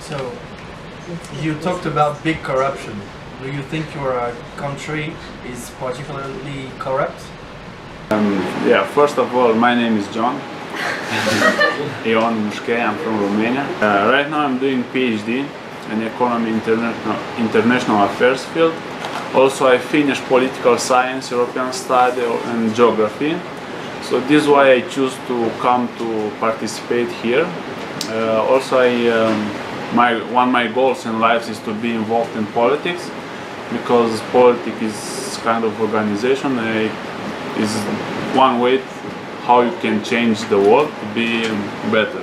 So, you talked about big corruption. Do you think your country is particularly corrupt? Yeah, first of all, my name is John. Ion Mushke, I'm from Romania. Right now I'm doing PhD in Economy International Affairs field. Also I finished Political Science, European Study and Geography. So this is why I choose to come to participate here. Also one of my goals in life is to be involved in politics, because politics is kind of organization, is one way how you can change the world to be better.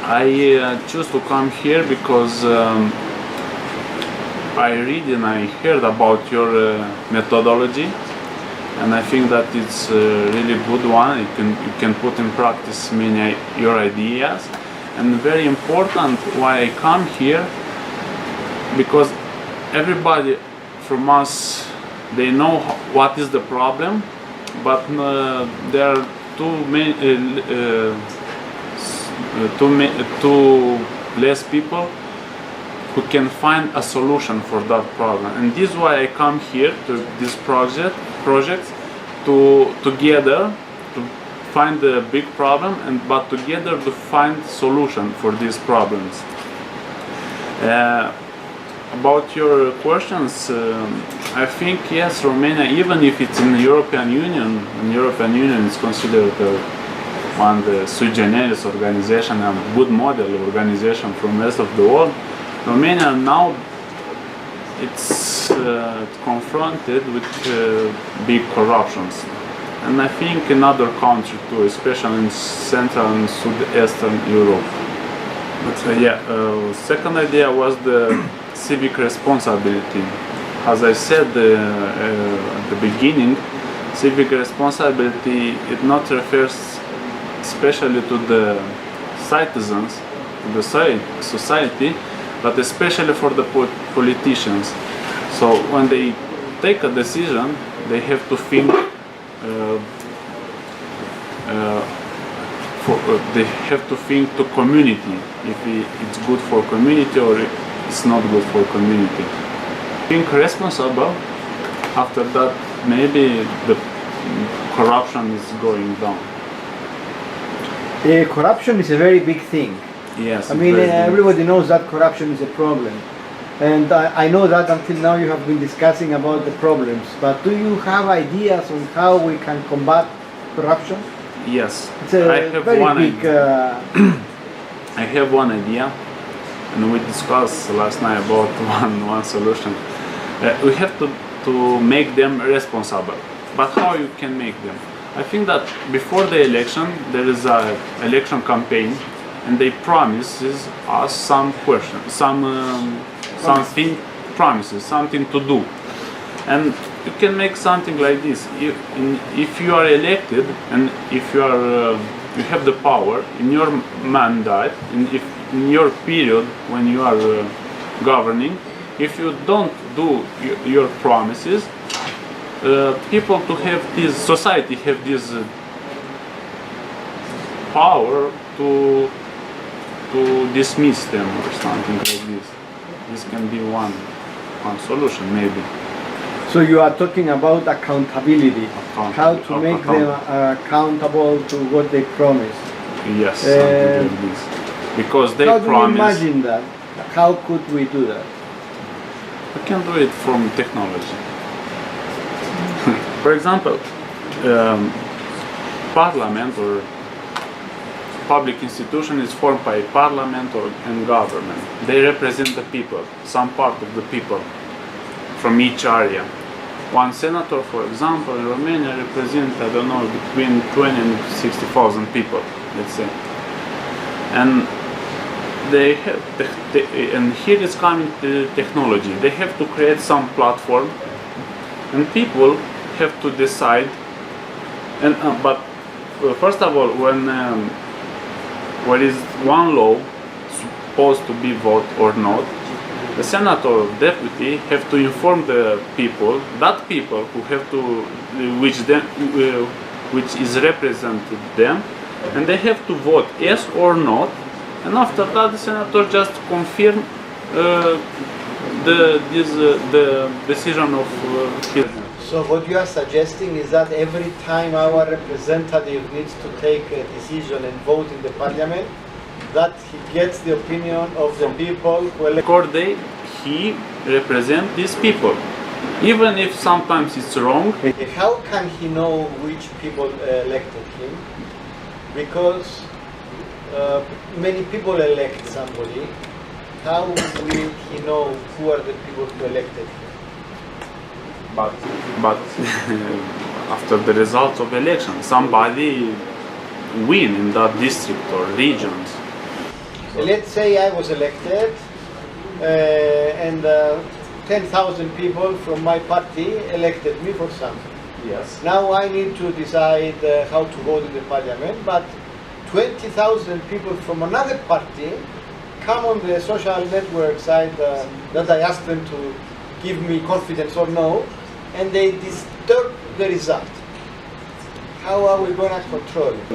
I choose to come here because I read and I heard about your methodology, and I think that it's a really good one. You can put in practice many your ideas, and very important why I come here, because everybody from us, they know what is the problem, but there are too less people who can find a solution for that problem. And this is why I come here to this project to together to find the big problem, but together to find solution for these problems. About your questions, I think yes, Romania, even if it's in the European Union, is considered one of the sui generis organization and good model organization from the rest of the world. Romania now it's confronted with big corruptions, and I think in other countries too, especially in Central and Southeastern Europe. But second idea was the civic responsibility. As I said at the beginning, civic responsibility, it not refers especially to the citizens, to the society, but especially for the politicians. So when they take a decision, they have to think they have to think to community, if it's good for community or it's not good for community. Being responsible, after that maybe the corruption is going down. Corruption is a very big thing. Yes. I mean, everybody knows that corruption is a problem. And I know that until now you have been discussing about the problems, but do you have ideas on how we can combat corruption? Yes. It's a I have very one big... I have one idea, and we discussed last night about one solution. We have to make them responsible. But how you can make them? I think that before the election there is an election campaign, and they promises us some questions, something to do. And you can make something like this. If you are elected and if you have the power in your mandate, in your period when you are governing, if you don't do your promises, people to have this, society have this power to dismiss them or something like this. This can be one solution maybe. So you are talking about accountability, how to make them accountable to what they promise. Yes, something like this. Because they promise. How do you imagine that? How could we do that? We can do it from technology. For example, parliament or public institution is formed by parliament and government. They represent the people, some part of the people from each area. One senator, for example, in Romania represents, I don't know, between 20 and 60,000 people, let's say. And they have, and here is coming the technology. They have to create some platform, and people have to decide. And but first of all, when is one law supposed to be voted or not, the senator or deputy have to inform the people, that people who have to, which is represented them, and they have to vote yes or not And after that, the senator just confirmed the decision of his. So what you are suggesting is that every time our representative needs to take a decision and vote in the parliament, that he gets the opinion of the people who elect. Record day, he represents these people, even if sometimes it's wrong. How can he know which people elected him? Because many people elect somebody. How will he know who are the people who elected him? But after the results of election, somebody win in that district or regions. Let's say I was elected and 10,000 people from my party elected me for something. Yes. Now I need to decide how to vote in the parliament, but 20,000 people from another party come on the social network side that I ask them to give me confidence or no, and they disturb the result. How are we going to control it?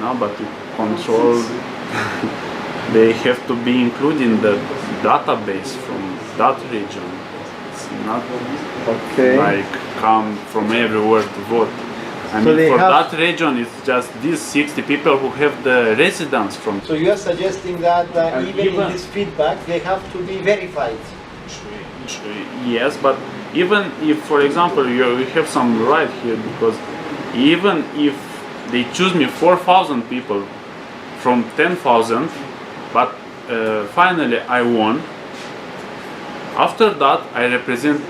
No, but to control, they have to be included in the database from that region. It's not like come from everywhere to vote. I So mean, they for have- that region, it's just these 60 people who have the residence from. So you are suggesting that And even in even- this feedback they have to be verified. Yes, but even if, for example, you have some right here, because even if they choose me 4,000 people from 10,000, but finally I won, after that I represent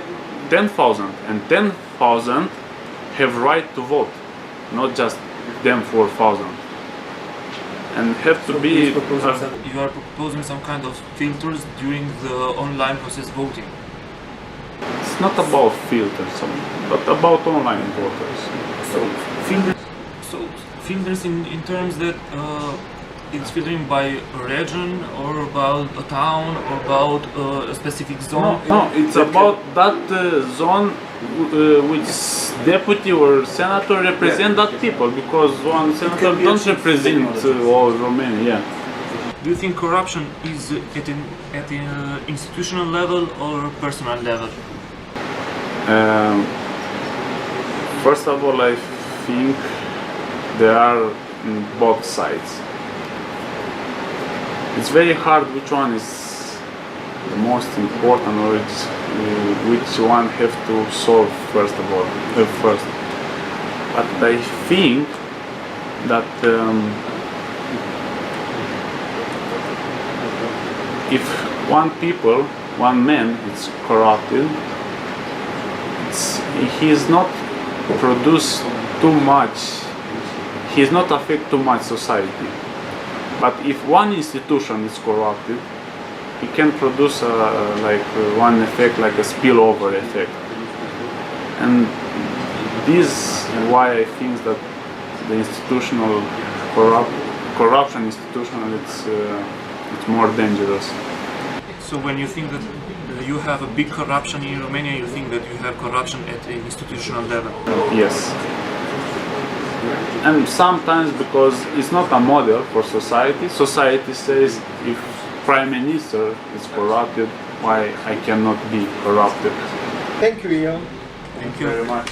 10,000, and 10,000 have right to vote, not just them 4,000. And have to be. You are proposing some kind of filters during the online process voting. It's not about filters, but about online voters. So filters in terms that it's filtering by a region or about a town or about a specific zone. No, it's about that zone which deputy or senator represent that people, because one senator don't represent all Romania. Yeah. Do you think corruption is at an institutional level or personal level? First of all, I think there are both sides. It's very hard which one is the most important, or which one have to solve first of all. First, but I think that if one man is corrupted, he is not produce too much. He is not affect too much society. But if one institution is corrupted, it can produce one effect, like a spillover effect. And this is why I think that the institutional corruption institutional it's more dangerous. So when you think that you have a big corruption in Romania, you think that you have corruption at an institutional level? Yes. And sometimes, because it's not a model for society, society says if Prime Minister is corrupted, why I cannot be corrupted. Thank you, Ion. Thank you Very much.